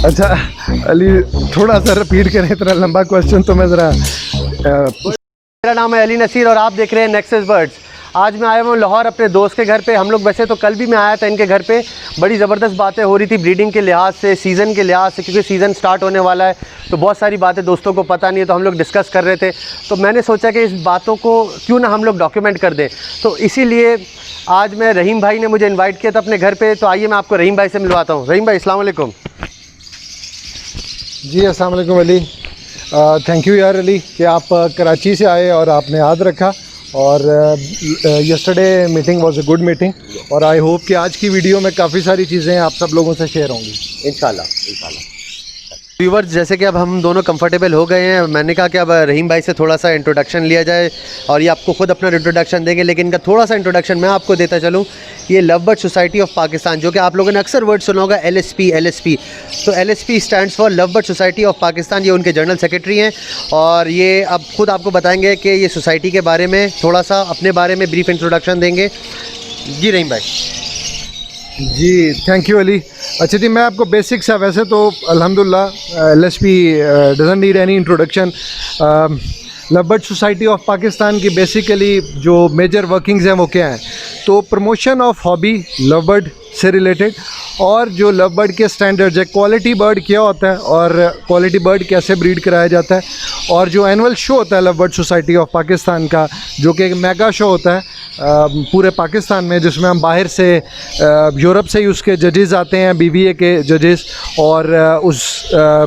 अच्छा अली, थोड़ा सा रिपीट करें, इतना लंबा क्वेश्चन तो मैं ज़रा। मेरा नाम है अली नसीर और आप देख रहे हैं नेक्सस बर्ड्स। आज मैं आया हूँ लाहौर अपने दोस्त के घर पे। हम लोग वैसे तो कल भी मैं आया था इनके घर पे। बड़ी ज़बरदस्त बातें हो रही थी ब्रीडिंग के लिहाज से, सीज़न के लिहाज से, क्योंकि सीज़न स्टार्ट होने वाला है तो बहुत सारी बातें दोस्तों को पता नहीं है, तो हम लोग डिस्कस कर रहे थे। तो मैंने सोचा कि इस बातों को क्यों ना हम लोग डॉक्यूमेंट कर दें, तो इसीलिए आज मैं रहीम भाई ने मुझे इन्वाइट किया था अपने घर पर। तो आइए मैं आपको रहीम भाई से मिलवाता हूँ। रहीम भाई अस्सलाम वालेकुम। जी अस्सलाम वालेकुम अली। थैंक यू यार अली कि आप कराची से आए और आपने याद रखा। और yesterday meeting was a good meeting, और आई होप कि आज की वीडियो में काफ़ी सारी चीज़ें आप सब लोगों से शेयर होंगी इंशाल्लाह इंशाल्लाह। व्यूवर्स, जैसे कि अब हम दोनों कंफर्टेबल हो गए हैं, मैंने कहा कि अब रहीम भाई से थोड़ा सा इंट्रोडक्शन लिया जाए और ये आपको खुद अपना इंट्रोडक्शन देंगे, लेकिन इनका थोड़ा सा इंट्रोडक्शन मैं आपको देता चलूँ। ये love bird society of Pakistan, जो कि आप लोगों ने अक्सर वर्ड सुना होगा LSP। तो LSP stands for love bird society of Pakistan. ये उनके जनरल सेक्रेटरी हैं और ये अब खुद आपको बताएंगे कि ये सोसाइटी के बारे में थोड़ा सा अपने बारे में ब्रीफ इंट्रोडक्शन देंगे। जी रहीम भाई। जी थैंक यू अली। अच्छा जी, मैं आपको बेसिक सा, वैसे तो अल्हम्दुलिल्लाह LSP doesn't need any introduction. Love bird society of Pakistan की बेसिकली जो मेजर वर्किंग्स हैं वो क्या हैं, तो promotion of hobby love bird से रिलेटेड, और जो लव बर्ड के स्टैंडर्ड्स है, क्वालिटी बर्ड क्या होता है और क्वालिटी बर्ड कैसे ब्रीड कराया जाता है, और जो एनुअल शो होता है love bird society of Pakistan का, जो कि एक मेगा शो होता है पूरे पाकिस्तान में, जिसमें हम बाहर से यूरोप से ही उसके जजेस आते हैं, BBA के जजेस, और उस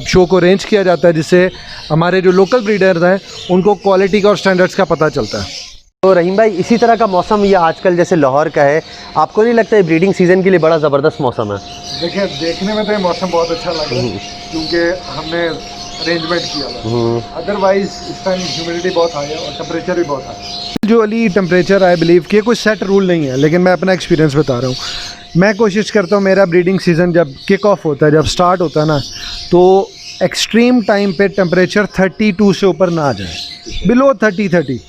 शो को अरेंज किया जाता है जिससे हमारे जो लोकल ब्रीडर्स हैं उनको क्वालिटी का और स्टैंडर्ड्स का पता चलता है। तो रहीम भाई, इसी तरह का मौसम ये आजकल जैसे लाहौर का है, आपको नहीं लगता है ब्रीडिंग सीज़न के लिए बड़ा ज़बरदस्त मौसम है? देखिए, देखने में तो ये मौसम बहुत अच्छा लग रहा है क्योंकि हमने अरेंजमेंट किया हुआ। अदरवाइज इस टाइम ह्यूमिडिटी बहुत हाई है और टेम्परेचर भी बहुत हाई है। जो अली टेम्परेचर आई बिलीव कि कोई सेट रूल नहीं है, लेकिन मैं अपना एक्सपीरियंस बता रहा हूँ। मैं कोशिश करता हूँ मेरा ब्रीडिंग सीज़न जब किक ऑफ होता है, जब स्टार्ट होता है ना, तो एक्सट्रीम टाइम पे टेम्परेचर 32 से ऊपर ना आ जाए, बिलो 30,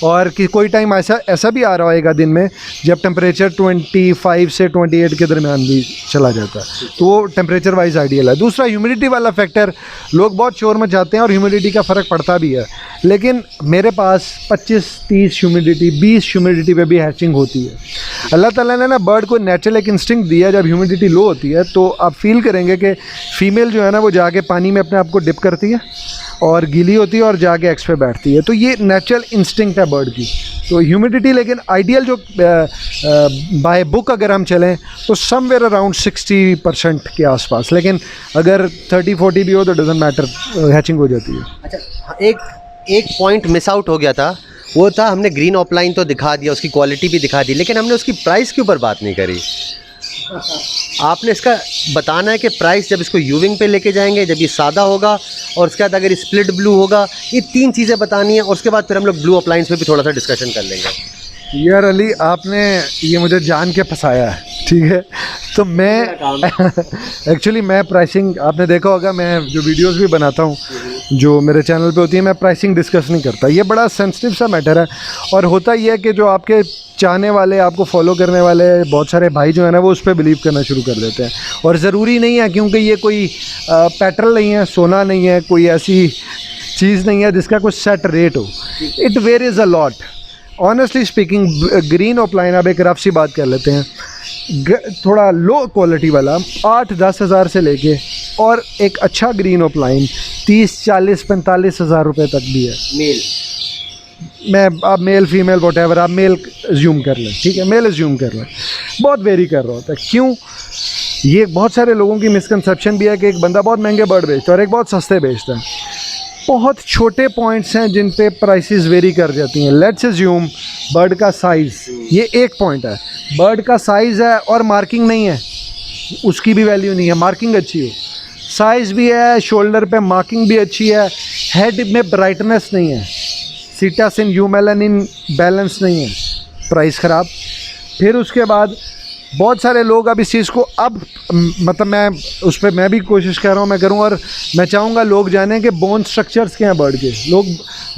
और कि कोई टाइम ऐसा भी आ रहा होगा दिन में जब टेम्परेचर 25 से 28 के दरमियान भी चला जाता है, तो वो टेम्परेचर वाइज आइडियल है। दूसरा ह्यूमिडिटी वाला फैक्टर, लोग बहुत शोर मचाते हैं और ह्यूमिडिटी का फ़र्क पड़ता भी है, लेकिन मेरे पास 25-30 ह्यूमिडिटी, 20 ह्यूमिडिटी पे भी हैचिंग होती है। अल्लाह ताला ने ना बर्ड को नेचुरल एक इंस्टिंक्ट दिया, जब ह्यूमिडिटी लो होती है तो आप फील करेंगे कि फ़ीमेल जो है ना वो जाके पानी में अपने आप को डिप करती है और गीली होती है और जाके एक्स पे बैठती है, तो ये नेचुरल इंस्टिंक्ट है बर्ड की। तो ह्यूमिडिटी, लेकिन आइडियल जो बाय बुक अगर हम चलें तो समवेयर अराउंड 60% के आसपास, लेकिन अगर 30-40 भी हो तो डजंट मैटर, हैचिंग हो जाती है। अच्छा, एक पॉइंट मिस आउट हो गया था, वो था हमने ग्रीन ऑफलाइन तो दिखा दिया, उसकी क्वालिटी भी दिखा दी, लेकिन हमने उसकी प्राइस के ऊपर बात नहीं करी। आपने इसका बताना है कि प्राइस जब इसको यूविंग पे लेके जाएंगे, जब ये सादा होगा, और उसके बाद अगर स्प्लिट ब्लू होगा, ये 3 चीज़ें बतानी है, और उसके बाद फिर हम लोग ब्लू अप्लाइंस पे भी थोड़ा सा डिस्कशन कर लेंगे। यार अली, आपने ये मुझे जान के फंसाया है, ठीक है? तो मैं एक्चुअली मैं प्राइसिंग, आपने देखा होगा मैं जो वीडियोस भी बनाता हूँ जो मेरे चैनल पे होती है, मैं प्राइसिंग डिस्कस नहीं करता। ये बड़ा सेंसिटिव सा मैटर है, और होता ये है कि जो आपके चाहने वाले, आपको फॉलो करने वाले बहुत सारे भाई जो है ना, वो उस पर बिलीव करना शुरू कर देते हैं, और ज़रूरी नहीं है, क्योंकि ये कोई पेट्रोल नहीं है, सोना नहीं है, कोई ऐसी चीज़ नहीं है जिसका कुछ सेट रेट हो। It varies a lot. Honestly speaking, green offline, अब एक रफ सी बात कर लेते हैं, थोड़ा लो क्वालिटी वाला 8-10 हज़ार से लेके, और एक अच्छा ग्रीन ऑफलाइन 30-40-45 हज़ार रुपये तक भी है। मेल, मैं आप मेल फीमेल वॉटेवर, आप मेल एज्यूम कर लें, ठीक है, मेल एज्यूम कर लें, बहुत वेरी कर रहा होता है। क्यों? ये बहुत सारे लोगों की मिसकंसेप्शन भी है कि एक बंदा बहुत महंगे बर्ड बेचता है और एक बहुत सस्ते बेचता है। बहुत छोटे पॉइंट्स हैं जिन पे प्राइसेस वेरी कर जाती हैं। लेट्स एज्यूम बर्ड का साइज़, ये एक पॉइंट है। बर्ड का साइज़ है और मार्किंग नहीं है, उसकी भी वैल्यू नहीं है। मार्किंग अच्छी हो, साइज़ भी है, शोल्डर पे मार्किंग भी अच्छी है, हेड में ब्राइटनेस नहीं है, सीटासिन ह्यूमेलानिन बैलेंस नहीं है, प्राइस ख़राब। फिर उसके बाद बहुत सारे लोग अब इस चीज़ को अब मतलब मैं उस पर मैं भी कोशिश कर रहा हूँ, मैं करूँ, और मैं चाहूँगा लोग जानें कि बोन स्ट्रक्चर्स क्या हैं बर्ड के। लोग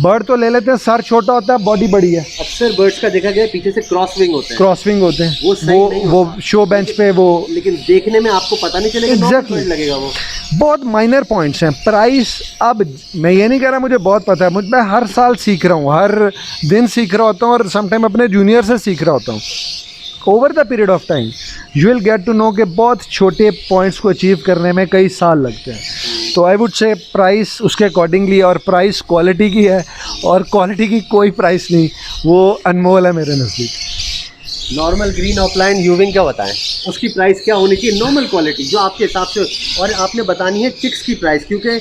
बर्ड तो ले लेते हैं, सर छोटा होता है, बॉडी बड़ी है। अक्सर बर्ड्स का देखा गया पीछे से क्रॉस विंग होते हैं, क्रॉस विंग होते हैं, वो सही नहीं वो शो बेंच पे वो, लेकिन देखने में आपको पता नहीं चलेगा Exactly. bird लगेगा वो। बहुत माइनर पॉइंट्स हैं। प्राइस, अब मैं ये नहीं कह रहा मुझे बहुत पता है, मैं हर साल सीख रहा हूँ, हर दिन सीख रहा होता हूँ, और समटाइम अपने जूनियर से सीख रहा होता हूँ। Over the period of time you will get to know कि बहुत छोटे पॉइंट्स को अचीव करने में कई साल लगते हैं। तो आई वुड से प्राइस उसके अकॉर्डिंगली, और प्राइस क्वालिटी की है, और क्वालिटी की कोई प्राइस नहीं, वो अनमोल है मेरे नज़दीक। नॉर्मल ग्रीन ऑफलाइन यूविंग क्या बताएं, उसकी प्राइस क्या होनी चाहिए नॉर्मल क्वालिटी जो आपके हिसाब से? और आपने बतानी है चिक्स की प्राइस, क्योंकि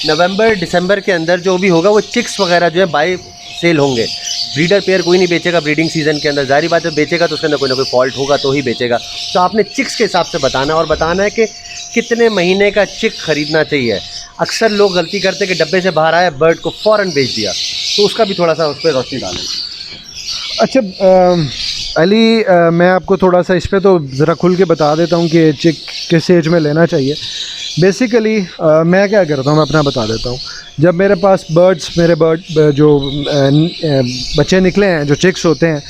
नवंबर दिसंबर के अंदर जो भी होगा वो चिक्स वगैरह जो है बाय सेल होंगे। ब्रीडर पेयर कोई नहीं बेचेगा ब्रीडिंग सीजन के अंदर, जारी बात है बेचेगा तो उसके अंदर कोई ना कोई फॉल्ट होगा तो ही बेचेगा। तो आपने चिक्स के हिसाब से बताना है, और बताना है कि कितने महीने का चिक खरीदना चाहिए। अक्सर लोग गलती करते हैं कि डब्बे से बाहर आया बर्ड को फ़ौरन बेच दिया, तो उसका भी थोड़ा सा उस पर रोशनी डालें। अच्छा अली, मैं आपको थोड़ा सा इस पे तो ज़रा खुल के बता देता हूँ कि चिक किस एज में लेना चाहिए। बेसिकली मैं क्या करता हूँ, मैं अपना बता देता हूँ। जब मेरे पास मेरे बर्ड जो बच्चे निकले हैं, जो चिक्स होते हैं,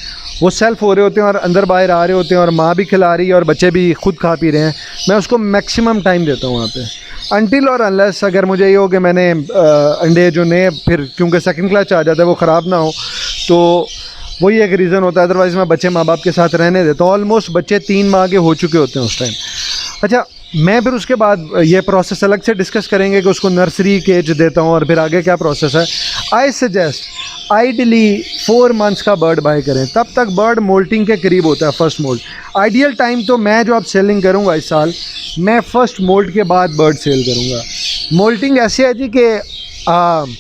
वो सेल्फ हो रहे होते हैं और अंदर बाहर आ रहे होते हैं, और माँ भी खिला रही है और बच्चे भी खुद खा पी रहे हैं, मैं उसको मैक्सिमम टाइम देता हूँ वहाँ पे, अनटिल और अनलेस अगर मुझे ये हो कि मैंने अंडे जो नए फिर क्योंकि सेकंड क्लास आ जाता है वो ख़राब ना हो, तो वही एक रीज़न होता है। अदरवाइज़ मैं बच्चे माँ बाप के साथ रहने देता हूँ। ऑलमोस्ट बच्चे 3 माह के हो चुके होते हैं उस टाइम। अच्छा, मैं फिर उसके बाद ये प्रोसेस अलग से डिस्कस करेंगे कि उसको नर्सरी केज देता हूँ और फिर आगे क्या प्रोसेस है। आई सजेस्ट आइडली 4 मंथ्स का बर्ड बाय करें, तब तक बर्ड मोल्टिंग के करीब होता है, फर्स्ट मोल्ट। आइडियल टाइम तो मैं जो अब सेलिंग करूँगा इस साल, मैं फर्स्ट मोल्ट के बाद बर्ड सेल करूँगा। मोल्टिंग ऐसे है जी कि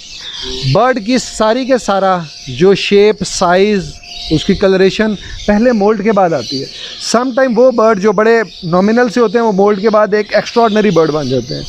बर्ड की सारी के सारा जो शेप, साइज़, उसकी कलरेशन पहले मोल्ड के बाद आती है। सम टाइम वो बर्ड जो बड़े नॉमिनल से होते हैं वो मोल्ड के बाद एक एक्स्ट्रॉर्डनरी बर्ड बन जाते हैं,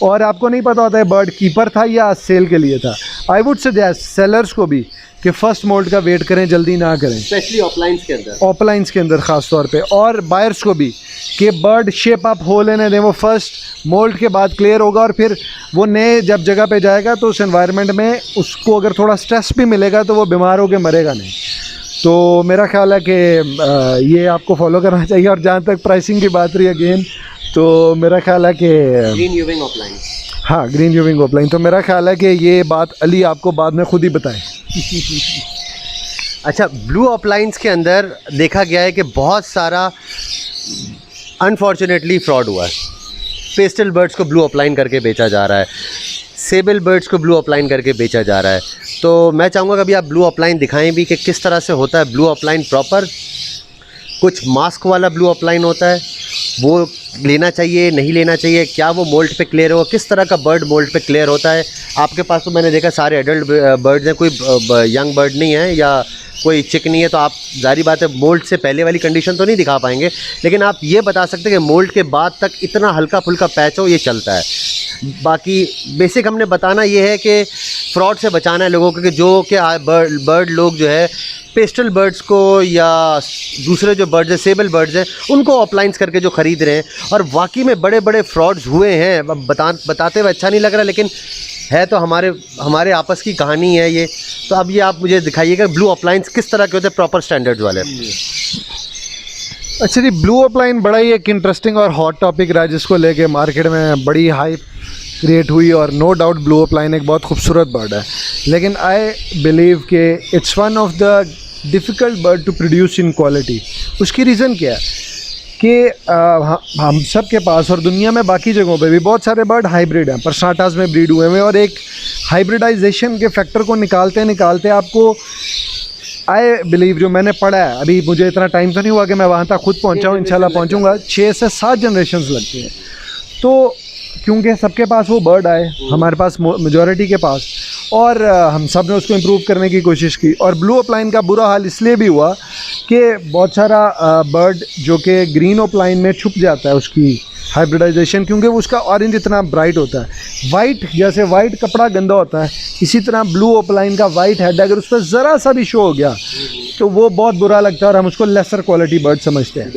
और आपको नहीं पता होता है बर्ड कीपर था या सेल के लिए था। आई वुड सजेस्ट सेलर्स को भी कि फ़र्स्ट मोल्ड का वेट करें, जल्दी ना करें, स्पेशली ऑफलाइंस के अंदर ख़ास तौर पे। और बायर्स को भी कि बर्ड शेप अप हो लेने दें, वो फर्स्ट मोल्ड के बाद क्लियर होगा, और फिर वो नए जब जगह पे जाएगा तो उस एनवायरनमेंट में उसको अगर थोड़ा स्ट्रेस भी मिलेगा तो वो बीमार होकर मरेगा नहीं। तो मेरा ख्याल है कि ये आपको फॉलो करना चाहिए। और जहाँ तक प्राइसिंग की बात रही अगेन, तो मेरा ख्याल है कि ग्रीन यूविंग ऑफलाइन, हाँ, ग्रीन यूविंग ऑफलाइन, तो मेरा ख्याल है कि ये बात अली आपको बाद में खुद ही बताएं। अच्छा, ब्लू ऑफलाइंस के अंदर देखा गया है कि बहुत सारा अनफॉर्चुनेटली फ्रॉड हुआ है। पेस्टल बर्ड्स को ब्लू ऑफलाइन करके बेचा जा रहा है, सेबल बर्ड्स को ब्लू ऑफलाइन करके बेचा जा रहा है। तो मैं चाहूँगा कि अभी आप ब्लू ऑफलाइन दिखाएं भी कि किस तरह से होता है ब्लू ऑफलाइन प्रॉपर। कुछ मास्क वाला ब्लू ऑफलाइन होता है, वो लेना चाहिए नहीं लेना चाहिए, क्या वो मोल्ट पे क्लियर हो, किस तरह का बर्ड मोल्ट पे क्लियर होता है। आपके पास तो मैंने देखा सारे एडल्ट बर्ड्स हैं, कोई यंग बर्ड नहीं है या कोई चिक नहीं है, तो आप जारी बात है मोल्ट से पहले वाली कंडीशन तो नहीं दिखा पाएंगे, लेकिन आप ये बता सकते हैं कि मोल्ट के बाद तक इतना हल्का फुल्का पैच हो, ये चलता है। बाकी बेसिक हमने बताना ये है कि फ्रॉड से बचाना है लोगों को, कि जो कि बर्ड लोग जो है पेस्टल बर्ड्स को या दूसरे जो बर्ड्स हैं, सेबल बर्ड्स हैं, उनको ऑफलाइंस करके जो ख़रीद रहे हैं, और वाकई में बड़े बड़े फ्रॉड्स हुए हैं। अब बताते हुए अच्छा नहीं लग रहा, लेकिन है तो हमारे आपस की कहानी है ये। तो अब ये आप मुझे दिखाइएगा ब्लू ऑफलाइंस किस तरह के होते हैं, प्रॉपर स्टैंडर्ड्स वाले। अच्छा जी, ब्लू ऑफलाइन बड़ा ही एक इंटरेस्टिंग और हॉट टॉपिक रहा, जिसको लेके मार्केट में बड़ी हाइप क्रिएट हुई, और नो डाउट ब्लू ऑफलाइन एक बहुत खूबसूरत बर्ड है, लेकिन आई बिलीव कि it's one of the difficult bird to produce in quality. उसकी रीज़न क्या है कि हम सब के पास और दुनिया में बाकी जगहों पे भी बहुत सारे बर्ड हाइब्रिड हैं, पर्साटास में ब्रीड हुए हैं, और एक हाइब्रिडाइजेशन के फैक्टर को निकालते निकालते आपको आई बिलीव, जो मैंने पढ़ा है, अभी मुझे इतना टाइम तो नहीं हुआ कि मैं वहाँ तक खुद पहुँचा हूँ, इंशाल्लाह पहुँचूँगा, 6 से 7 जनरेशन्स लगती हैं। तो क्योंकि सबके पास वो बर्ड आए, हमारे पास मेजॉरिटी के पास, और हम सब ने उसको इम्प्रूव करने की कोशिश की। और ब्लू ऑफलाइन का बुरा हाल इसलिए भी हुआ कि बहुत सारा बर्ड जो कि ग्रीन ऑफलाइन में छुप जाता है उसकी हाइब्रिडाइजेशन, क्योंकि उसका ऑरेंज इतना ब्राइट होता है। वाइट, जैसे वाइट कपड़ा गंदा होता है, इसी तरह ब्लू ऑफलाइन का वाइट हेड अगर उस पर ज़रा सा भी शो हो गया तो वो बहुत बुरा लगता है और हम उसको लेसर क्वालिटी बर्ड समझते हैं।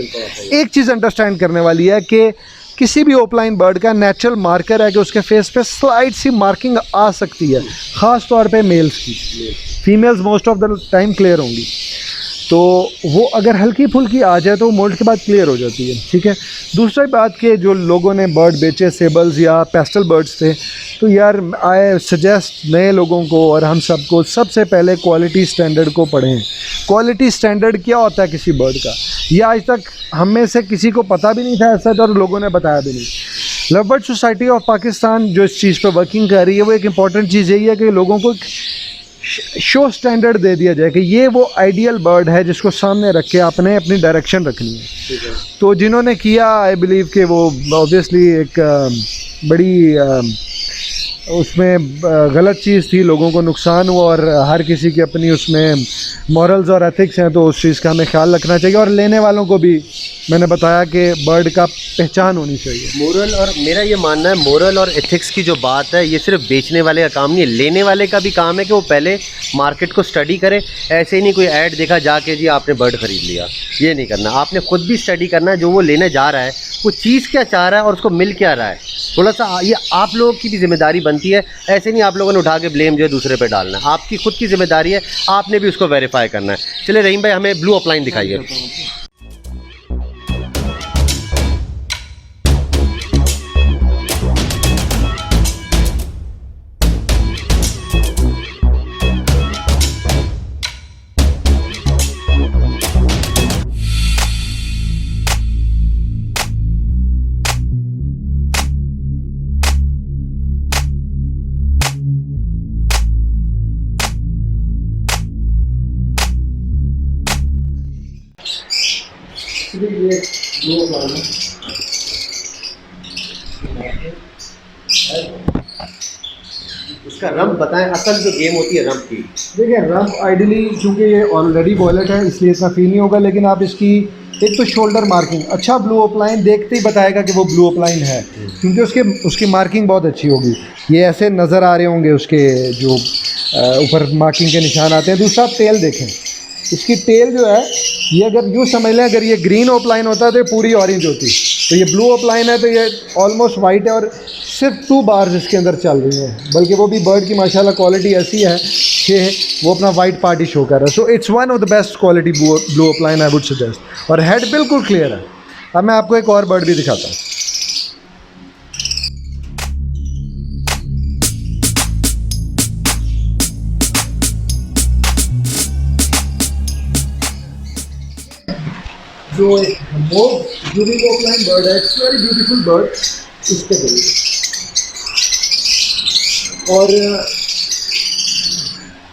एक चीज़ अंडरस्टैंड करने वाली है कि किसी भी ओपलाइन बर्ड का नेचुरल मार्कर है कि उसके फेस पे स्लाइट सी मार्किंग आ सकती है, ख़ास तौर पे मेल्स की। Females most of the time clear होंगी, तो वो अगर हल्की फुल्की आ जाए तो मोल्ट के बाद क्लियर हो जाती है, ठीक है। दूसरी बात कि जो लोगों ने बर्ड बेचे सेबल्स या पेस्टल बर्ड्स थे, तो यार आई सजेस्ट नए लोगों को और हम सबको सबसे पहले क्वालिटी स्टैंडर्ड को पढ़ें। क्वालिटी स्टैंडर्ड क्या होता है किसी बर्ड का, ये आज तक हम में से किसी को पता भी नहीं था ऐसा, और लोगों ने बताया भी नहीं। Love bird society of Pakistan जो इस चीज़ पर वर्किंग कर रही है, वो एक इम्पॉर्टेंट चीज़ यही है कि लोगों को शो स्टैंडर्ड दे दिया जाए कि ये वो आइडियल बर्ड है जिसको सामने रख के आपने अपनी डायरेक्शन रखनी है। तो जिन्होंने किया, आई बिलीव कि वो ऑब्वियसली एक बड़ी उसमें गलत चीज़ थी, लोगों को नुकसान हुआ और हर किसी की अपनी उसमें मॉरल्स और एथिक्स हैं, तो उस चीज़ का हमें ख्याल रखना चाहिए। और लेने वालों को भी मैंने बताया कि बर्ड का पहचान होनी चाहिए। मोरल, और मेरा ये मानना है मोरल और एथिक्स की जो बात है, ये सिर्फ बेचने वाले का काम नहीं है, लेने वाले का भी काम है कि वो पहले मार्केट को स्टडी करे। ऐसे ही नहीं कोई ऐड देखा जाके जी आपने बर्ड ख़रीद लिया, ये नहीं करना। आपने खुद भी स्टडी करना है जो वो लेने जा रहा है, वो चीज़ क्या चाह रहा है और उसको मिल क्या रहा है। थोड़ा सा ये आप लोगों की भी जिम्मेदारी बनती है। ऐसे नहीं आप लोगों ने उठा के ब्लेम जो है दूसरे पे डालना है, आपकी खुद की जिम्मेदारी है, आपने भी उसको वेरीफाई करना है। चलिए रहीम भाई, हमें ब्लू अपलाइन दिखाइए। इसका रंप बताएं, असल जो गेम होती है रंप की। देखिए रंप आइडियली चूँकि ये ऑलरेडी वॉयलेट है इसलिए इतना फील नहीं होगा, लेकिन आप इसकी एक तो शोल्डर मार्किंग, अच्छा ब्लू अपलाइन देखते ही बताएगा कि वो ब्लू अपलाइन है, क्योंकि उसकी मार्किंग बहुत अच्छी होगी। ये ऐसे नज़र आ रहे होंगे उसके जो ऊपर मार्किंग के निशान आते हैं। दूसरा टेल देखें, इसकी टेल जो है ये अगर यूँ समझ लें, अगर ये ग्रीन अपलाइन होता तो ये पूरी ऑरेंज होती, तो ये ब्लू अपलाइन है तो ये ऑलमोस्ट वाइट है और सिर्फ 2 बार्स इसके अंदर चल रही हैं, बल्कि वो भी बर्ड की माशाल्लाह क्वालिटी ऐसी है कि वो अपना वाइट पार्ट ही शो कर रहा है। So it's one of the best quality blue upline I would suggest. और हेड बिल्कुल क्लियर है। अब मैं आपको एक और बर्ड भी दिखाता हूँ। जो एक मोव यूनिक ऑफलाइन बर्ड है, इट्स वेरी ब्यूटीफुल बर्ड, इस पे देखिए। और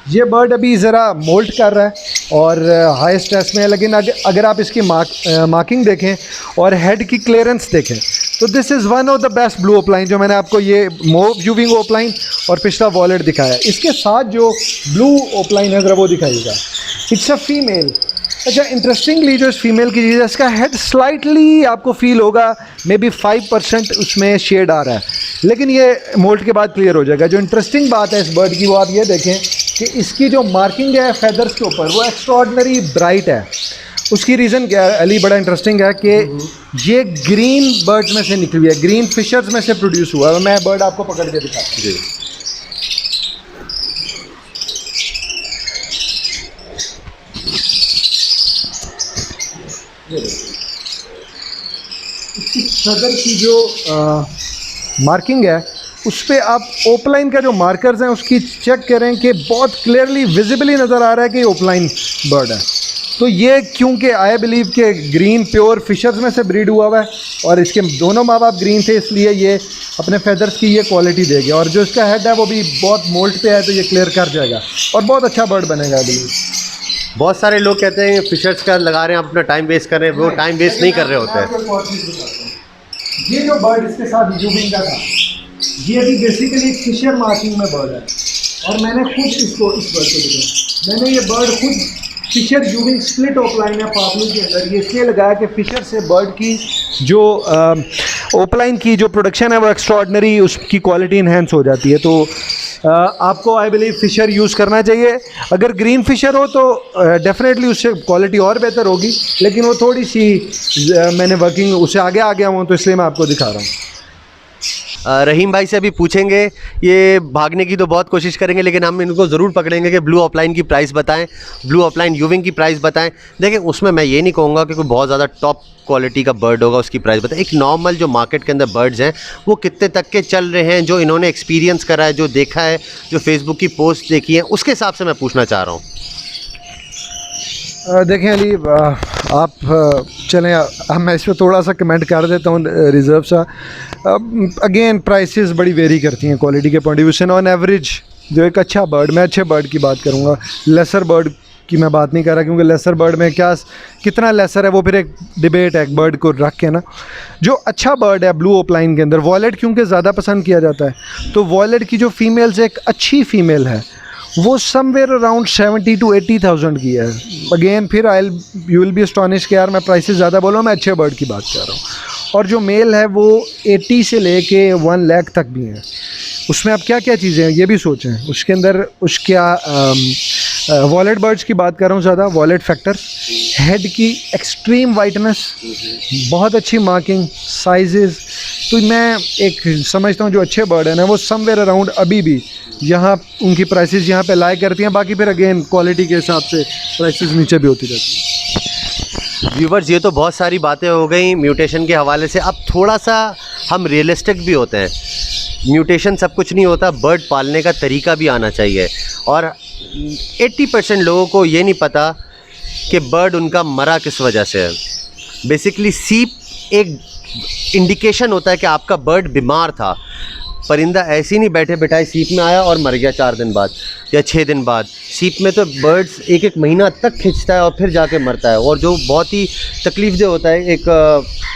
ये बर्ड अभी ज़रा मोल्ट कर रहा है और हाई स्ट्रेस में है, लेकिन अगर आप इसकी मार्किंग देखें और हेड की क्लियरेंस देखें तो this is one of the best blue upline. जो मैंने आपको ये मोव यूविंग ओपलाइन और पिछला वॉलेट दिखाया, इसके साथ जो ब्लू ओपलाइन है ज़रा वो दिखाइएगा। It's a female. अच्छा, इंटरेस्टिंगली जो इस फीमेल की चीज़ है, इसका हेड स्लाइटली आपको फील होगा मे बी 5% उसमें शेड आ रहा है, लेकिन ये मोल्ट के बाद क्लियर हो जाएगा। जो इंटरेस्टिंग बात है इस बर्ड की वो आप ये देखें कि इसकी जो मार्किंग है फेदर्स के ऊपर वो एक्स्ट्रॉर्डनरी ब्राइट है। उसकी रीज़न क्या है अली, बड़ा इंटरेस्टिंग है कि ये ग्रीन बर्ड्स में से निकली हुई है, ग्रीन फिशर्स में से प्रोड्यूस हुआ है। मैं बर्ड आपको पकड़ के दिखाता हूँ। इसकी सदर की जो मार्किंग है उस पर आप ओपलाइन का जो मार्कर्स हैं उसकी चेक करें कि बहुत क्लियरली विजिबली नज़र आ रहा है कि ये ओपलाइन बर्ड है। तो ये क्योंकि आई बिलीव के ग्रीन प्योर फिशर्स में से ब्रीड हुआ है और इसके दोनों माँ बाप ग्रीन थे, इसलिए ये अपने फेदर्स की ये क्वालिटी देगा। और जो इसका हेड है वो भी बहुत मोल्ट पे है, तो ये क्लियर कर जाएगा और बहुत अच्छा बर्ड बनेगा आई बिलीव। बहुत सारे लोग कहते हैं फिशर्स का लगा रहे हैं, अपना टाइम वेस्ट कर रहे हैं, वो टाइम वेस्ट नहीं कर रहे होते हैं। ये जो बर्ड इसके साथ यूविंग का था, ये भी बेसिकली एक फिशर मार्किंग में बर्ड है और मैंने खुद इसको इस बर्ड को देखा। मैंने ये बर्ड खुद फिशर यूविंग स्प्लिट ओपलाइन है पापलू के अंदर, ये इसलिए लगाया कि फिशर से बर्ड की जो ओपलाइन की जो प्रोडक्शन है वो एक्स्ट्रॉर्डनरी, उसकी क्वालिटी इन्हेंस हो जाती है। तो आपको आई बिलीव फिशर यूज़ करना चाहिए। अगर ग्रीन फिशर हो तो डेफिनेटली उससे क्वालिटी और बेहतर होगी, लेकिन वो थोड़ी सी मैंने वर्किंग उससे आगे आ गया हूँ, तो इसलिए मैं आपको दिखा रहा हूँ। रहीम भाई से अभी पूछेंगे, ये भागने की तो बहुत कोशिश करेंगे लेकिन हम इनको ज़रूर पकड़ेंगे कि ब्लू ऑफलाइन की प्राइस बताएं, ब्लू ऑफलाइन यूविंग की प्राइस बताएं। देखिए उसमें मैं ये नहीं कहूँगा कि कोई बहुत ज़्यादा टॉप क्वालिटी का बर्ड होगा उसकी प्राइस बताएं। एक नॉर्मल जो मार्केट के अंदर बर्ड्स हैं वो कितने तक के चल रहे हैं, जो इन्होंने एक्सपीरियंस करा है, जो देखा है, जो फेसबुक की पोस्ट देखी है, उसके हिसाब से मैं पूछना चाह रहा हूँ। देखें अली, आप चलें, मैं इस पर थोड़ा सा कमेंट कर देता हूँ रिज़र्व सा। अगेन प्राइसेस बड़ी वेरी करती हैं क्वालिटी के पॉइंट ऑफ व्यू से। ऑन एवरेज जो एक अच्छा बर्ड, मैं अच्छे बर्ड की बात करूँगा, लेसर बर्ड की मैं बात नहीं कर रहा, क्योंकि लेसर बर्ड में क्या कितना लेसर है वो फिर एक डिबेट है, एक बर्ड को रख के ना। जो अच्छा बर्ड है ब्लू ऑफलाइन के अंदर, वॉलेट क्योंकि ज़्यादा पसंद किया जाता है, तो वॉलेट की जो फीमेल्स एक अच्छी फ़ीमेल है वो समवेयर अराउंड 70 to 80,000 की है। अगेन फिर यू विल बी अस्टॉनिश कि यार मैं प्राइसेस ज़्यादा बोल रहा हूँ, मैं अच्छे बर्ड की बात कर रहा हूँ। और जो मेल है वो 80 से लेके 1 लाख तक भी हैं। उसमें अब क्या क्या चीज़ें हैं ये भी सोचें। उसके अंदर वॉलेट बर्ड्स की बात कर रहा हूँ ज़्यादा, वॉलेट फैक्टर, हेड की एक्सट्रीम वाइटनेस, बहुत अच्छी मार्किंग, साइजेस। तो मैं एक समझता हूँ जो अच्छे बर्ड हैं ना वो समवेयर अराउंड अभी भी यहाँ उनकी प्राइसेस यहाँ पे लाई करती हैं। बाकी फिर अगेन क्वालिटी के हिसाब से प्राइसेस नीचे भी होती रहती हैं। व्यूवर्स, ये तो बहुत सारी बातें हो गई म्यूटेशन के हवाले से। अब थोड़ा सा हम रियलिस्टिक भी होते हैं। म्यूटेशन सब कुछ नहीं होता, बर्ड पालने का तरीका भी आना चाहिए। और 80% लोगों को ये नहीं पता कि बर्ड उनका मरा किस वजह से है। बेसिकली सीप एक इंडिकेशन होता है कि आपका बर्ड बीमार था। परिंदा ऐसे ही नहीं बैठे बिठाए सीप में आया और मर गया 4 दिन बाद या 6 दिन बाद। सीप में तो बर्ड्स एक महीना तक खिंचता है और फिर जाके मरता है, और जो बहुत ही तकलीफ़देह होता है एक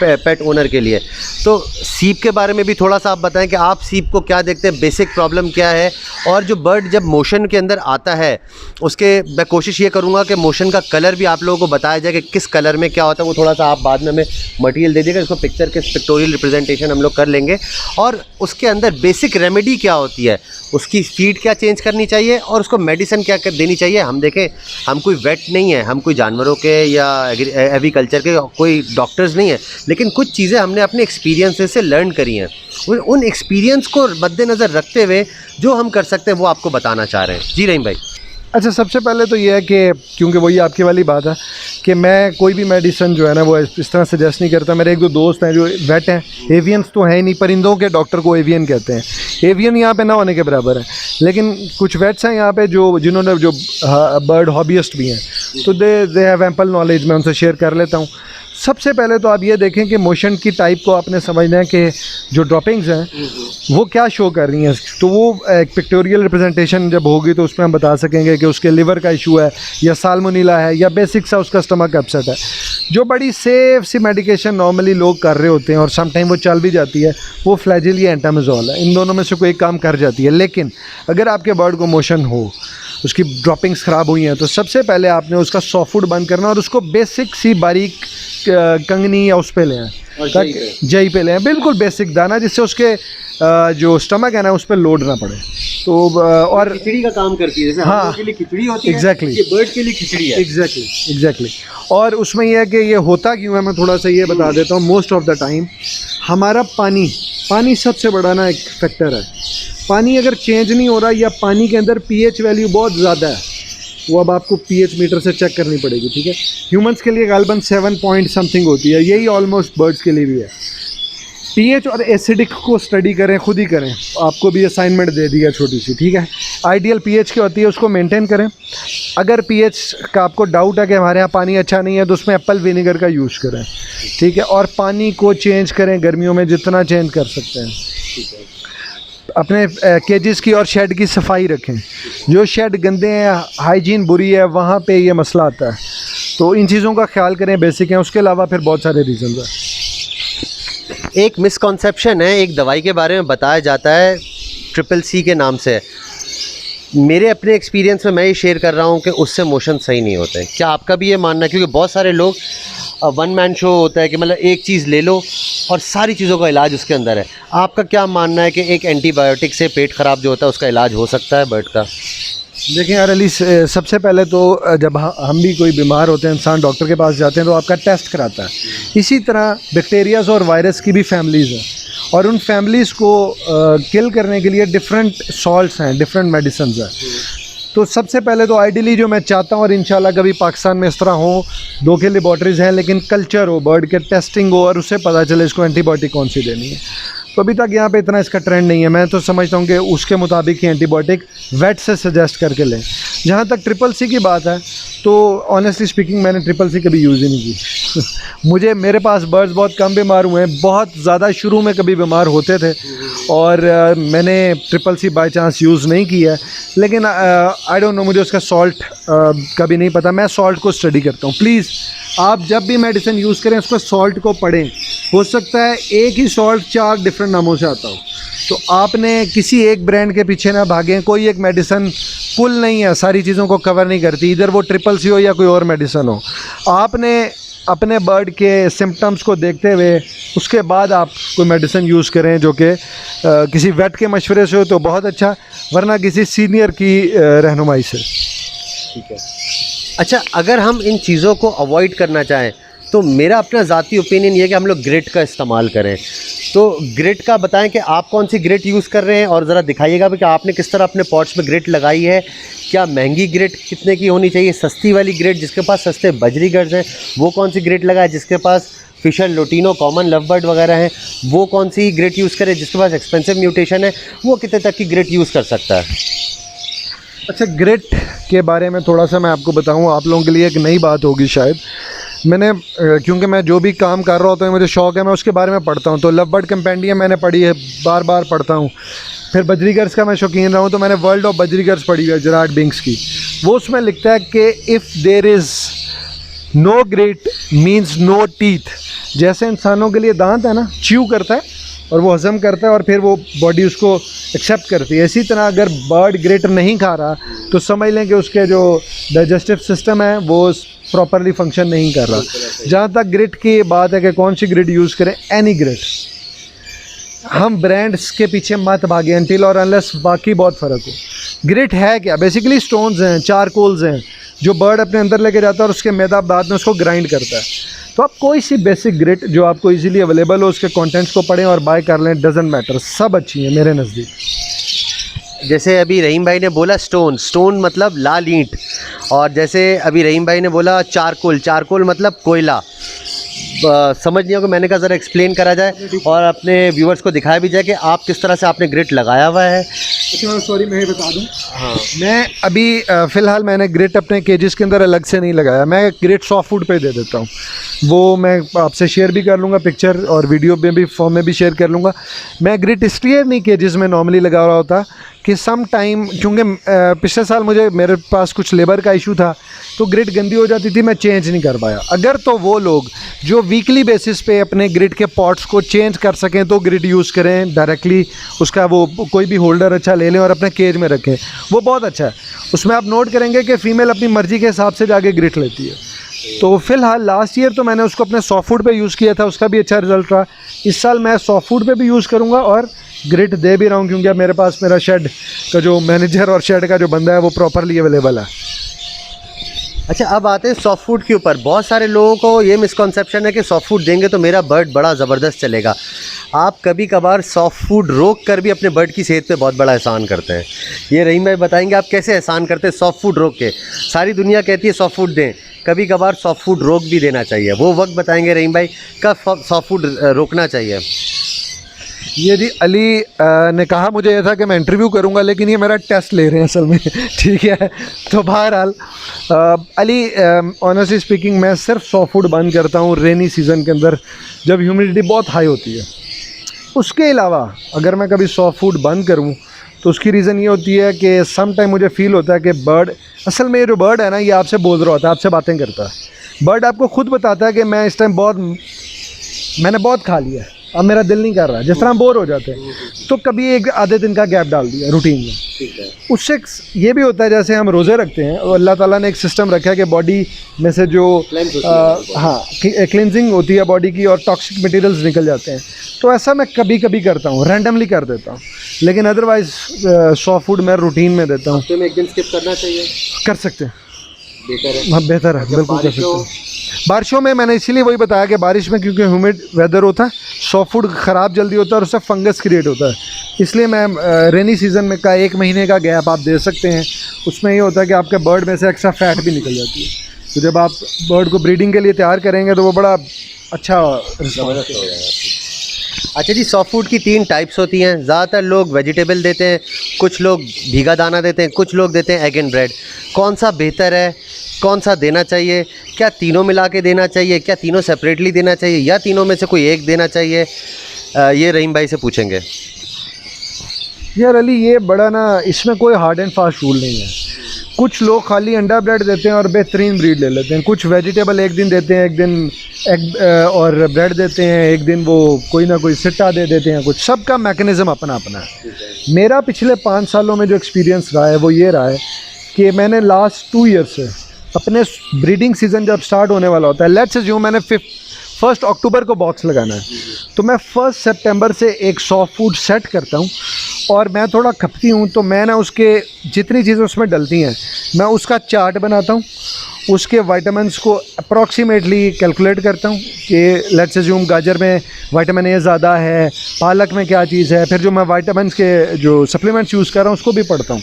पेट ओनर के लिए। तो सीप के बारे में भी थोड़ा सा आप बताएं कि आप सीप को क्या देखते हैं, बेसिक प्रॉब्लम क्या है। और जो बर्ड जब मोशन के अंदर आता है उसके मैं कोशिश ये करूँगा कि मोशन का कलर भी आप लोगों को बताया जाए कि किस कलर में क्या होता है। वो थोड़ा सा आप बाद में हमें मटेरियल दे दीजिएगा, इसको पिक्चर के पिक्टोरियल रिप्रेजेंटेशन हम लोग कर लेंगे। और उसके अंदर बेसिक रेमेडी क्या होती है, उसकी फीड क्या चेंज करनी चाहिए और उसको मेडिसिन क्या देनी चाहिए। हम देखें, हम कोई वेट नहीं है, हम कोई जानवरों के या एग्रीकल्चर के कोई डॉक्टर्स नहीं है, लेकिन कुछ चीज़ें हमने अपने एक्सपीरियंसेस से लर्न करी हैं। उन एक्सपीरियंस को मद्देनज़र रखते हुए जो हम कर सकते हैं वो आपको बताना चाह रहे हैं। जी रहीम भाई। अच्छा, सबसे पहले तो ये है कि क्योंकि वही आपकी वाली बात है कि मैं कोई भी मेडिसिन जो है ना वो इस तरह सजेस्ट नहीं करता। मेरे 1-2 दोस्त हैं जो वेट हैं, एवियंस तो है ही नहीं, परिंदों के डॉक्टर को एवियन कहते हैं। एवियन यहाँ पे ना होने के बराबर है, लेकिन कुछ वेट्स हैं यहाँ पे जिन्होंने बर्ड हॉबीइस्ट भी हैं, तो दे हैव एम्पल नॉलेज। मैं उनसे शेयर कर लेता हूँ। सबसे पहले तो आप ये देखें कि मोशन की टाइप को आपने समझना है कि जो ड्रॉपिंग्स हैं वो क्या शो कर रही हैं। तो वो एक पिक्टोरियल रिप्रेजेंटेशन जब होगी तो उसमें हम बता सकेंगे कि उसके लिवर का इशू है या साल्मोनेला है या बेसिक सा उसका स्टमक अपसेट है। जो बड़ी सेफ सी मेडिकेशन नॉर्मली लोग कर रहे होते हैं और सम टाइम वो चल भी जाती है, वो फ्लैजिल या एंटामेजोल है। इन दोनों में से कोई काम कर जाती है। लेकिन अगर आपके बर्ड को मोशन हो, उसकी ड्रॉपिंग्स ख़राब हुई हैं, तो सबसे पहले आपने उसका सॉफ्ट फूड बंद करना और उसको बेसिक सी बारीक कंगनी या उस पे लें, जई पे लें, बिल्कुल बेसिक दाना, जिससे उसके जो स्टमक है ना उस पर लोड ना पड़े। तो और खिचड़ी का काम करती है, जैसे हम लोगों के लिए खिचड़ी होती है, एग्जैक्टली ये बर्ड के लिए खिचड़ी है। एग्जैक्टली। और उसमें यह है कि ये होता क्यों है, मैं थोड़ा सा ये बता देता हूँ। मोस्ट ऑफ द टाइम हमारा पानी सबसे बड़ा ना एक फैक्टर है। पानी अगर चेंज नहीं हो रहा या पानी के अंदर पीएच वैल्यू बहुत ज़्यादा है, वो अब आपको पीएच मीटर से चेक करनी पड़ेगी, ठीक है। ह्यूमंस के लिए गालबन 7 पॉइंट समथिंग होती है, यही ऑलमोस्ट बर्ड्स के लिए भी है। पीएच और एसिडिक को स्टडी करें, खुद ही करें, आपको भी असाइनमेंट दे दिया छोटी सी, ठीक है। आइडियल पीएच क्या होती है उसको मेंटेन करें। अगर पीएच का आपको डाउट है कि हमारे यहाँ पानी अच्छा नहीं है तो उसमें एप्पल विनेगर का यूज़ करें, ठीक है। और पानी को चेंज करें गर्मियों में जितना चेंज कर सकते हैं। अपने केजेस की और शेड की सफाई रखें। जो शेड गंदे हैं, हाइजीन बुरी है, वहाँ पे ये मसला आता है। तो इन चीज़ों का ख्याल करें, बेसिक हैं। उसके अलावा फिर बहुत सारे रीज़न हैं। एक मिसकॉन्सेप्शन है, एक दवाई के बारे में बताया जाता है CCC के नाम से। मेरे अपने एक्सपीरियंस में मैं ये शेयर कर रहा हूँ कि उससे मोशन सही नहीं होते। क्या आपका भी ये मानना है? क्योंकि बहुत सारे लोग वन मैन शो होता है कि मतलब एक चीज़ ले लो और सारी चीज़ों का इलाज उसके अंदर है। आपका क्या मानना है कि एक एंटीबायोटिक से पेट ख़राब जो होता है उसका इलाज हो सकता है बर्ड का? देखिए यार अली, सबसे पहले तो जब हम भी कोई बीमार होते हैं, इंसान डॉक्टर के पास जाते हैं तो आपका टेस्ट कराता है। इसी तरह बैक्टीरियाज और वायरस की भी फैमिलीज़ हैं, और उन फैमिलीज़ को किल करने के लिए डिफरेंट सॉल्ट्स हैं, डिफरेंट मेडिसिन हैं। तो सबसे पहले तो आइडियली जो मैं चाहता हूँ, और इंशाल्लाह कभी पाकिस्तान में इस तरह हो, 2 के लेबॉर्ट्रीज़ हैं लेकिन कल्चर हो, बर्ड के टेस्टिंग हो और उससे पता चले इसको एंटीबायोटिक कौन सी देनी है। तो अभी तक यहाँ पे इतना इसका ट्रेंड नहीं है। मैं तो समझता हूँ कि उसके मुताबिक ही एंटीबायोटिक वेट से सजेस्ट करके लें। जहाँ तक ट्रिपल सी की बात है, तो ऑनेस्टली स्पीकिंग मैंने ट्रिपल सी कभी यूज़ ही नहीं की। मेरे पास बर्ड्स बहुत कम बीमार हुए हैं, बहुत ज़्यादा शुरू में कभी बीमार होते थे, और मैंने triple C by chance use नहीं किया है। लेकिन आई डोंट नो, मुझे उसका सॉल्ट कभी नहीं पता। मैं सॉल्ट को स्टडी करता हूँ। प्लीज़ आप जब भी मेडिसिन यूज़ करें उसको सॉल्ट को पढ़ें। हो सकता है एक ही सॉल्ट 4 डिफरेंट नामों से आता हो, तो आपने किसी एक ब्रांड के पीछे ना भागें। कोई एक मेडिसिन फुल नहीं है, सारी चीज़ों को कवर नहीं करती, इधर वो ट्रिपल सी हो या कोई और मेडिसिन हो। आपने अपने बर्ड के सिम्टम्स को देखते हुए उसके बाद आप कोई मेडिसिन यूज़ करें, जो कि किसी वेट के मशवरे से हो तो बहुत अच्छा, वरना किसी सीनियर की रहनुमाई से। ठीक है। अच्छा, अगर हम इन चीज़ों को अवॉइड करना चाहें तो मेरा अपना ज़ाती ओपिनियन ये है कि हम लोग ग्रिट का इस्तेमाल करें। तो ग्रिट का बताएं कि आप कौन सी ग्रिट यूज़ कर रहे हैं, और ज़रा दिखाइएगा भी कि आपने किस तरह अपने पॉट्स में ग्रिट लगाई है। क्या महंगी ग्रिट कितने की होनी चाहिए, सस्ती वाली ग्रिट जिसके पास सस्ते बजरीगर्स हैं वो कौन सी ग्रिट लगाए, जिसके पास फिशर, लोटिनो, कॉमन लवबर्ड वगैरह हैं वो कौन सी ग्रिट यूज़ करे, जिसके पास एक्सपेंसिव म्यूटेशन है वो कितने तक की ग्रिट यूज़ कर सकता है? अच्छा, ग्रिट के बारे में थोड़ा सा मैं आपको बताऊं, आप लोगों के लिए एक नई बात होगी शायद। मैंने क्योंकि मैं जो भी काम कर रहा होता है, मुझे शौक़ है, मैं उसके बारे में पढ़ता हूँ। तो लवबर्ड कंपेंडियम मैंने पढ़ी है, बार बार पढ़ता हूँ। फिर बजरीगर्स का मैं शौकीन रहा हूँ, तो मैंने वर्ल्ड ऑफ बजरीगर्स पढ़ी है जेरार्ड बिंक्स की। वो उसमें लिखता है कि if there is no grit means no teeth. जैसे इंसानों के लिए दांत है ना, च्यू करता है और वो हज़म करता है और फिर वो बॉडी उसको एक्सेप्ट करती है, इसी तरह अगर बर्ड ग्रिट नहीं खा रहा तो समझ लें कि उसके जो डाइजेस्टिव सिस्टम है वो प्रॉपरली फंक्शन नहीं कर रहा। जहाँ तक ग्रिट की बात है कि कौन सी ग्रिट यूज़ करें, एनी ग्रिट। हम ब्रांड्स के पीछे मत भागें अनटिल और अनलेस बाकी बहुत फ़र्क हो। ग्रिट है क्या? बेसिकली स्टोन्स हैं, चारकोल्स हैं, जो बर्ड अपने अंदर लेके जाता है और उसके मैदा बाद में उसको ग्राइंड करता है। तो आप कोई सी बेसिक ग्रिट जो आपको इजीली अवेलेबल हो, उसके कंटेंट्स को पढ़ें और बाय कर लें, डजंट मैटर, सब अच्छी हैं मेरे नज़दीक। जैसे अभी रहीम भाई ने बोला स्टोन मतलब लाल ईंट, और जैसे अभी रहीम भाई ने बोला चारकोल मतलब कोयला। समझ नहीं होगा, मैंने कहा ज़रा एक्सप्लेन करा जाए और अपने व्यूअर्स को दिखाया भी जाए कि आप किस तरह से आपने ग्रिट लगाया हुआ है। अच्छा सॉरी, मैं ही बता दूं, हाँ, मैं अभी फ़िलहाल मैंने ग्रिट अपने केजेस के अंदर अलग से नहीं लगाया। मैं ग्रिट सॉफ्ट फूड पे दे देता हूँ, वो मैं आपसे शेयर भी कर लूँगा, पिक्चर और वीडियो में भी फॉर्म में भी शेयर कर लूँगा। मैं ग्रिट इसलिए नहीं केजेस में नॉर्मली लगा रहा होता कि सम टाइम, क्योंकि पिछले साल मेरे पास कुछ लेबर का इशू था, तो ग्रिट गंदी हो जाती थी, मैं चेंज नहीं कर पाया। अगर तो वो लोग जो वीकली बेसिस पे अपने ग्रिट के पॉट्स को चेंज कर सकें तो ग्रिट यूज़ करें डायरेक्टली, उसका वो कोई भी होल्डर अच्छा ले लें और अपने केज में रखें, वो बहुत अच्छा है। उसमें आप नोट करेंगे कि फ़ीमेल अपनी मर्ज़ी के हिसाब से जाके ग्रिट लेती है। तो फ़िलहाल लास्ट ईयर तो मैंने उसको अपने सॉफ्ट फूड पे यूज़ किया था, उसका भी अच्छा रिजल्ट रहा। इस साल मैं सॉफ्ट फूड पे भी यूज़ करूँगा और ग्रिट दे भी रहा हूँ, क्योंकि अब मेरे पास मेरा शेड का जो मैनेजर और शेड का जो बंदा है वो प्रॉपरली अवेलेबल है। अच्छा, अब आते हैं सॉफ्ट फूड के ऊपर। बहुत सारे लोगों को ये मिसकॉन्सेप्शन है कि सॉफ्ट फूड देंगे तो मेरा बर्ड बड़ा ज़बरदस्त चलेगा। आप कभी कभार सॉफ्ट फूड रोक कर भी अपने बर्ड की सेहत पे बहुत बड़ा एहसान करते हैं। ये रहीम भाई बताएंगे आप कैसे एहसान करते हैं सॉफ्ट फूड रोक के। सारी दुनिया कहती है सॉफ्ट फूड दें, कभी कभार सॉफ्ट फूड रोक भी देना चाहिए। वो वक्त बताएंगे रहीम भाई कब सॉफ्ट फूड रोकना चाहिए। ये जी अली ने कहा मुझे ये था कि मैं इंटरव्यू करूंगा, लेकिन ये मेरा टेस्ट ले रहे हैं असल में। ठीक है, तो बहरहाल अली, ऑनेस्टली स्पीकिंग मैं सिर्फ सॉफ्ट फूड बंद करता हूँ रेनी सीज़न के अंदर, जब ह्यूमिडिटी बहुत हाई होती है। उसके अलावा अगर मैं कभी सॉफ्ट फूड बंद करूँ तो उसकी रीज़न ये होती है कि सम टाइम मुझे फ़ील होता है कि बर्ड, असल में ये जो बर्ड है ना, ये आपसे बोल रहा होता है, आपसे बातें करता है। बर्ड आपको खुद बताता है कि मैं इस टाइम मैंने बहुत खा लिया है, अब मेरा दिल नहीं कर रहा है, जिस तरह हम बोर हो जाते हैं। तो कभी एक आधे दिन का गैप डाल दिया रूटीन में, ठीक है। उससे ये भी होता है, जैसे हम रोज़े रखते हैं और अल्लाह ताला ने एक सिस्टम रखा है कि बॉडी में से जो हाँ क्लिनजिंग होती है बॉडी की और टॉक्सिक मटेरियल्स निकल जाते हैं, तो ऐसा मैं कभी कभी करता हूँ, रैंडमली कर देता हूँ, लेकिन अदरवाइज 100 फूड मैं रूटीन में देता हूँ। हफ्ते में एक दिन स्किप करना चाहिए? कर सकते हैं, बेहतर है। हाँ बेहतर है, बिल्कुल कर सकते हैं। बारिशों में मैंने इसीलिए वही बताया कि बारिश में क्योंकि ह्यूमिड वेदर होता है, 100 फूड ख़राब जल्दी होता है और उससे फंगस क्रिएट होता है, इसलिए मैं रेनी सीज़न में का 1 महीने का गैप आप दे सकते हैं। उसमें ये होता है कि आपके बर्ड में से एक्स्ट्रा फैट भी निकल जाती है, तो जब आप बर्ड को ब्रीडिंग के लिए तैयार करेंगे तो वो बड़ा अच्छा ज़बरदस्त हो जाएगा। अच्छा जी, सॉफ्ट फूड की 3 टाइप्स होती हैं। ज़्यादातर लोग वेजिटेबल देते हैं, कुछ लोग भीगा दाना देते हैं, कुछ लोग देते हैं एग एंड ब्रेड। कौन सा बेहतर है, कौन सा देना चाहिए? क्या तीनों मिला के देना चाहिए, क्या तीनों सेपरेटली देना चाहिए, या तीनों में से कोई एक देना चाहिए? ये रहीम भाई से पूछेंगे। यार अली, ये बड़ा ना, इसमें कोई हार्ड एंड फास्ट रूल नहीं है। कुछ लोग खाली अंडा ब्रेड देते हैं और बेहतरीन ब्रीड ले लेते हैं, कुछ वेजिटेबल एक दिन देते हैं, एक दिन एग और ब्रेड देते हैं, एक दिन वो कोई ना कोई सिट्टा दे देते हैं, कुछ सबका मैकेनिज़्म अपना अपना है। मेरा पिछले 5 सालों में जो एक्सपीरियंस रहा है वो ये रहा है कि मैंने लास्ट 2 ईयर से अपने ब्रीडिंग सीज़न जब स्टार्ट होने वाला होता है, लेट्स अज्यूम मैंने 1 अक्टूबर को बॉक्स लगाना है, तो मैं 1 सितंबर से एक सॉफ्ट फूड सेट करता हूँ और मैं थोड़ा खपती हूँ, तो मैं ना उसके जितनी चीज़ें उसमें डलती हैं मैं उसका चार्ट बनाता हूँ, उसके वाइटामिन्स को अप्रॉक्सीमेटली कैलकुलेट करता हूँ कि लेट्स अज्यूम गाजर में विटामिन ए ज़्यादा है, पालक में क्या चीज़ है, फिर जो मैं वाइटामिन्स के जो सप्लीमेंट्स यूज़ कर रहा हूँ उसको भी पढ़ता हूँ,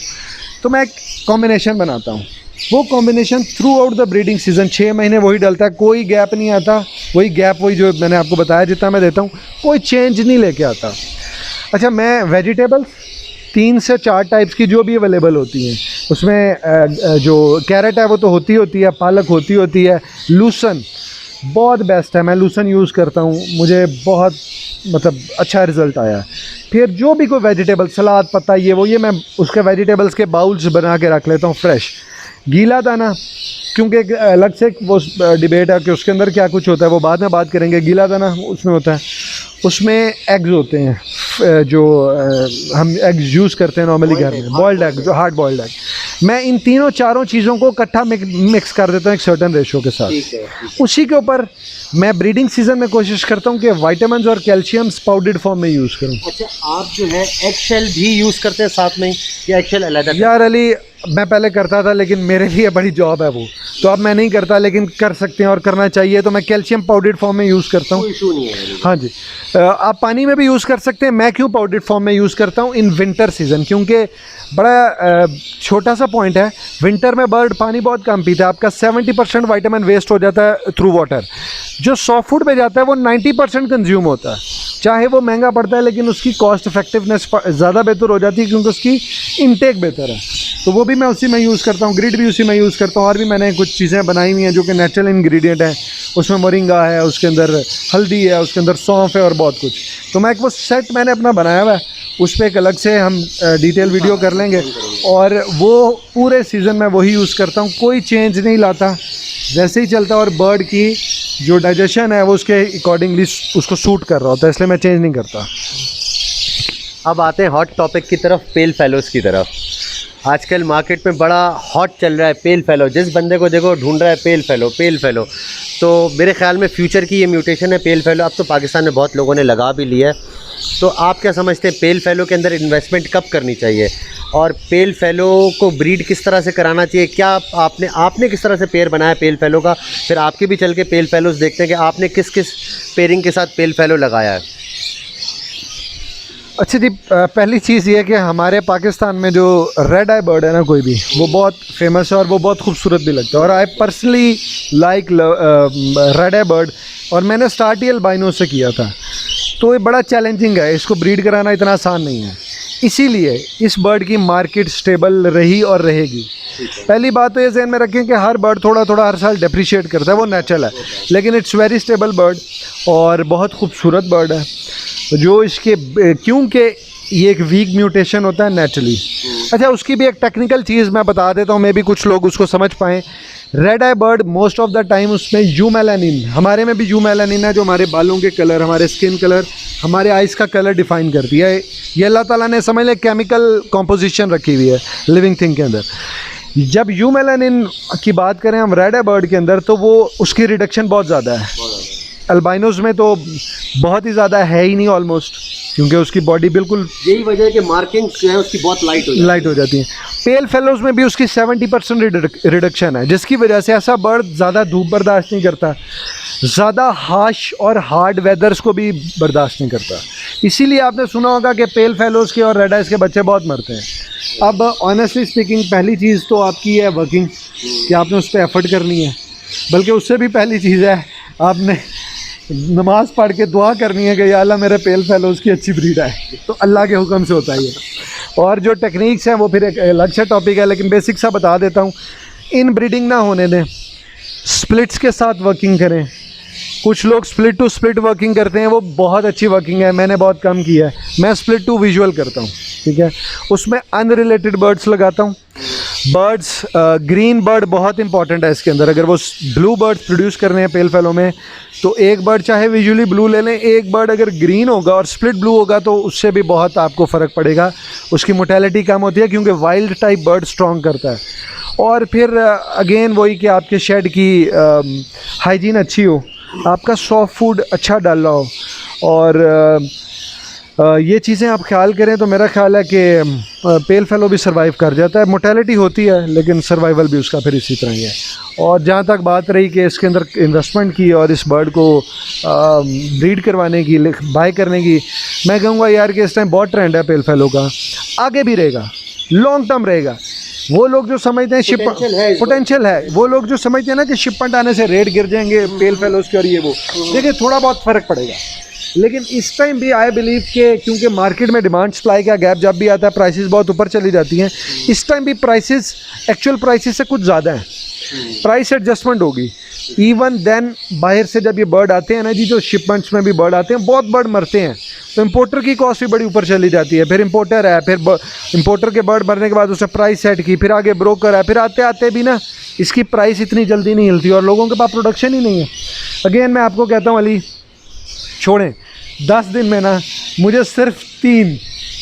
तो मैं एक कॉम्बिनेशन बनाता हूँ। वो combination through out the breeding season 6 महीने वही डलता है, कोई गैप नहीं आता, वही गैप वही जो मैंने आपको बताया जितना मैं देता हूँ, कोई चेंज नहीं लेके आता। अच्छा, मैं वेजिटेबल्स 3 से 4 टाइप्स की जो भी अवेलेबल होती हैं, उसमें जो कैरेट है वो तो होती है, पालक होती है, लूसन बहुत बेस्ट है, मैं लूसन यूज़ करता हूँ, मुझे बहुत मतलब अच्छा रिज़ल्ट आया। फिर जो भी कोई वेजिटेबल, सलाद पत्ता ये मैं उसके वेजिटेबल्स के बाउल्स बना के रख लेता हूँ फ्रेश। गीला दाना, क्योंकि एक अलग से वो डिबेट है कि उसके अंदर क्या कुछ होता है, वो बाद में बात करेंगे। गीला दाना उसमें होता है, उसमें एग्स होते हैं, जो हम एग्स यूज़ करते हैं नॉर्मली घर में, बॉइल्ड एग, जो हार्ड बॉइल्ड एग, मैं इन तीनों चारों चीज़ों को इकट्ठा मिक्स कर देता हूँ एक सर्टेन रेशो के साथ। उसी के ऊपर मैं ब्रीडिंग सीजन में कोशिश करता हूँ कि विटामिन्स और कैल्शियम्स पाउडर्ड फॉर्म में यूज़ करूँ। अच्छा, आप जो है एग शेल भी यूज़ करते हैं साथ में, या एग शेल अलग? यार अली, मैं पहले करता था लेकिन मेरे लिए बड़ी जॉब है वो, तो अब मैं नहीं करता, लेकिन कर सकते हैं और करना चाहिए, तो मैं कैल्शियम पाउडर्ड फॉर्म में यूज़ करता हूँ। इशू नहीं है। हाँ जी, आप पानी में भी यूज़ कर सकते हैं। मैं क्यों पाउडर्ड फॉर्म में यूज़ करता हूँ इन विंटर सीज़न, क्योंकि बड़ा छोटा सा पॉइंट है, विंटर में बर्ड पानी बहुत कम पीता है, आपका 70% विटामिन वेस्ट हो जाता है थ्रू वाटर। जो सॉफ्ट फूड पे जाता है वो 90% कंज्यूम होता है, चाहे वो महंगा पड़ता है लेकिन उसकी कॉस्ट इफेक्टिवनेस ज़्यादा बेहतर हो जाती है क्योंकि उसकी इनटेक बेहतर है, तो वो भी मैं उसी में यूज़ करता हूँ। ग्रिड भी उसी में यूज़ करता हूँ, और भी मैंने कुछ चीज़ें बनाई हुई हैं जो कि नेचुरल इंग्रेडिएंट हैं, उसमें मोरिंगा है, उसके अंदर हल्दी है, उसके अंदर सौंफ है और बहुत कुछ, तो मैं एक वो सेट मैंने अपना बनाया हुआ है, उस पर एक अलग से हम डिटेल वीडियो कर लेंगे, और वो पूरे सीज़न में वही यूज़ करता हूँ, कोई चेंज नहीं लाता, जैसे ही चलता है, और बर्ड की जो डाइजेशन है वो उसके अकॉर्डिंगली उसको सूट कर रहा होता है, इसलिए मैं चेंज नहीं करता। अब आते हैं हॉट टॉपिक की तरफ, पेल फेलोज़ की तरफ। आजकल मार्केट में बड़ा हॉट चल रहा है पेल फेलो, जिस बंदे को देखो ढूंढ रहा है पेल फेलो। तो मेरे ख्याल में फ्यूचर की ये म्यूटेशन है पेल फेलो। अब तो पाकिस्तान में बहुत लोगों ने लगा भी लिया है, तो आप क्या समझते हैं पेल फेलो के अंदर इन्वेस्टमेंट कब करनी चाहिए, और पेल फेलो को ब्रीड किस तरह से कराना चाहिए? क्या आपने किस तरह से पेयर बनाया पेल फेलो का? फिर आपके भी चल के पेल फेलोज़ देखते हैं कि आपने किस किस पेयरिंग के साथ पेल फेलो लगाया है। अच्छा जी, पहली चीज़ ये है कि हमारे पाकिस्तान में जो रेड आई बर्ड है ना, कोई भी, वो बहुत फेमस है और वो बहुत खूबसूरत भी लगता है, और I personally like red I bird, और मैंने स्टार्ट ही अल्बाइनो से किया था, तो ये बड़ा चैलेंजिंग है, इसको ब्रीड कराना इतना आसान नहीं है, इसीलिए इस बर्ड की मार्केट स्टेबल रही और रहेगी। पहली बात तो ये ज़हन में रखें कि हर बर्ड थोड़ा थोड़ा हर साल डेप्रिशिएट करता है, वो नेचुरल है, लेकिन इट्स वेरी स्टेबल बर्ड और बहुत खूबसूरत बर्ड है, जो इसके क्योंकि ये एक वीक म्यूटेशन होता है नेचुरली। अच्छा, उसकी भी एक टेक्निकल चीज़ मैं बता देता हूँ, मे भी कुछ लोग उसको समझ पाएँ। Red I bird most of the time उसमें यू मेलानिन, हमारे में भी यू मेलानिन है जो हमारे बालों के कलर, हमारे स्किन कलर, हमारे आइज़ का कलर डिफाइन करती है। ये अल्लाह ताला ने समझ ले केमिकल कॉम्पोजिशन रखी हुई है लिविंग थिंग के अंदर। जब यू मेलानिन की बात करें हम रेड आई बर्ड के अंदर, तो वो उसकी रिडक्शन बहुत ज़्यादा है। अल्बाइनोज में तो बहुत ही ज़्यादा है ही नहीं ऑलमोस्ट, क्योंकि उसकी बॉडी बिल्कुल, यही वजह है कि मार्किंग्स जो है उसकी बहुत लाइट हो जाती है। पेल फेलोज में भी उसकी 70% रिडक्शन है, जिसकी वजह से ऐसा बर्ड ज़्यादा धूप बर्दाश्त नहीं करता, ज़्यादा हार्श और हार्ड वेदर्स को भी बर्दाश्त नहीं करता। इसीलिए आपने सुना होगा कि पेल फेलोज के और रेड आइज के बच्चे बहुत मरते हैं। अब ऑनेस्टली स्पीकिंग, पहली चीज़ तो आपकी है वर्किंग, कि आपने उस पर एफर्ट करनी है। बल्कि उससे भी पहली चीज़ है आपने नमाज़ पढ़ के दुआ करनी है कि या अल्लाह मेरे पेल फेलोज़ की अच्छी ब्रीड आए, तो अल्लाह के हुक्म से होता ही है। और जो टेक्निक्स हैं वो फिर एक अलग सा टॉपिक है, लेकिन बेसिक सा बता देता हूँ। इन ब्रीडिंग ना होने दें, स्प्लिट्स के साथ वर्किंग करें। कुछ लोग स्प्लिट टू स्प्लिट वर्किंग करते हैं, वो बहुत अच्छी वर्किंग है, मैंने बहुत कम किया है। मैं स्प्लिट टू विजुअल करता हूँ, ठीक है, उसमें अनरिलेटेड बर्ड्स लगाता हूँ। बर्ड्स, ग्रीन बर्ड बहुत इंपॉर्टेंट है इसके अंदर। अगर वो ब्लू बर्ड्स प्रोड्यूस कर रहे हैं पेल फेलो में, तो एक बर्ड चाहे विजुअली ब्लू ले लें, एक बर्ड अगर ग्रीन होगा और स्प्लिट ब्लू होगा तो उससे भी बहुत आपको फ़र्क पड़ेगा। उसकी मोर्टेलिटी कम होती है, क्योंकि वाइल्ड टाइप बर्ड स्ट्रॉन्ग करता है। और फिर अगेन वही कि आपके शेड की हाइजीन अच्छी हो, आपका सॉफ्ट फूड अच्छा डाला हो, और ये चीज़ें आप ख्याल करें तो मेरा ख्याल है कि पेल फेलो भी सर्वाइव कर जाता है। मोर्टेलिटी होती है लेकिन सर्वाइवल भी उसका फिर इसी तरह ही है। और जहाँ तक बात रही कि इसके अंदर इन्वेस्टमेंट की और इस बर्ड को ब्रीड करवाने की, बाय करने की, मैं कहूँगा यार कि इस टाइम बहुत ट्रेंड है पेल फेलो का, आगे भी रहेगा, लॉन्ग टर्म रहेगा। वो लोग जो समझते हैं पोटेंशियल है, वो लोग जो समझते हैं ना कि शिपमेंट आने से रेट गिर जाएंगे पेल फेलोज के और ये वो, देखिए थोड़ा बहुत फ़र्क पड़ेगा। लेकिन इस टाइम भी आई बिलीव कि क्योंकि मार्केट में डिमांड सप्लाई का गैप जब भी आता है, प्राइसेस बहुत ऊपर चली जाती हैं। इस टाइम भी प्राइसेस एक्चुअल प्राइसेस से कुछ ज़्यादा हैं, प्राइस एडजस्टमेंट होगी। इवन देन बाहर से जब ये बर्ड आते हैं ना जी, जो शिपमेंट्स में भी बर्ड आते हैं, बहुत बर्ड मरते हैं, तो इम्पोर्टर की कॉस्ट भी बड़ी ऊपर चली जाती है। फिर इम्पोर्टर है, फिर इम्पोर्टर के बर्ड मरने के बाद उसने प्राइस सेट की, फिर आगे ब्रोकर है, फिर आते आते भी ना इसकी प्राइस इतनी जल्दी नहीं हिलती और लोगों के पास प्रोडक्शन ही नहीं है। अगेन मैं आपको कहता हूँ अली, छोड़ें 10 दिन में ना मुझे सिर्फ 3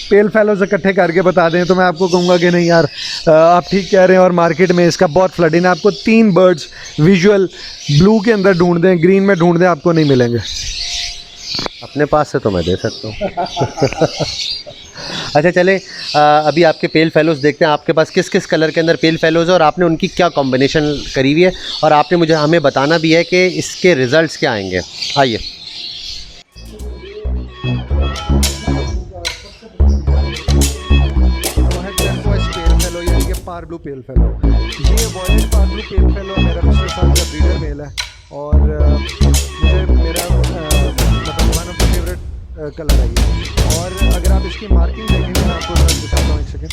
पेल फेलोज इकट्ठे करके बता दें तो मैं आपको कहूँगा कि नहीं यार, आप ठीक कह रहे हैं और मार्केट में इसका बहुत फ्लडिंग है। आपको 3 बर्ड्स विजुअल ब्लू के अंदर ढूंढ दें, ग्रीन में ढूंढ दें, आपको नहीं मिलेंगे। अपने पास से तो मैं दे सकता हूँ। अच्छा चले, अभी आपके पेल फेलोज देखते हैं आपके पास किस किस कलर के अंदर पेल फेलोज है और आपने उनकी क्या कॉम्बिनेशन करी हुई है, और आपने मुझे हमें बताना भी है कि इसके रिज़ल्ट्स क्या आएंगे। आइए। पार ब्लू पेल फेलो, ये वॉयलेट पार ब्लू पेल फेलो मेरा पिछले साल का ब्रीडर मेल है, और मुझे मेरा मतलब one of the favourite colour है ये। और अगर आप इसकी मार्किंग देखेंगे, मैं आपको दिखाता हूँ, एक सेकेंड।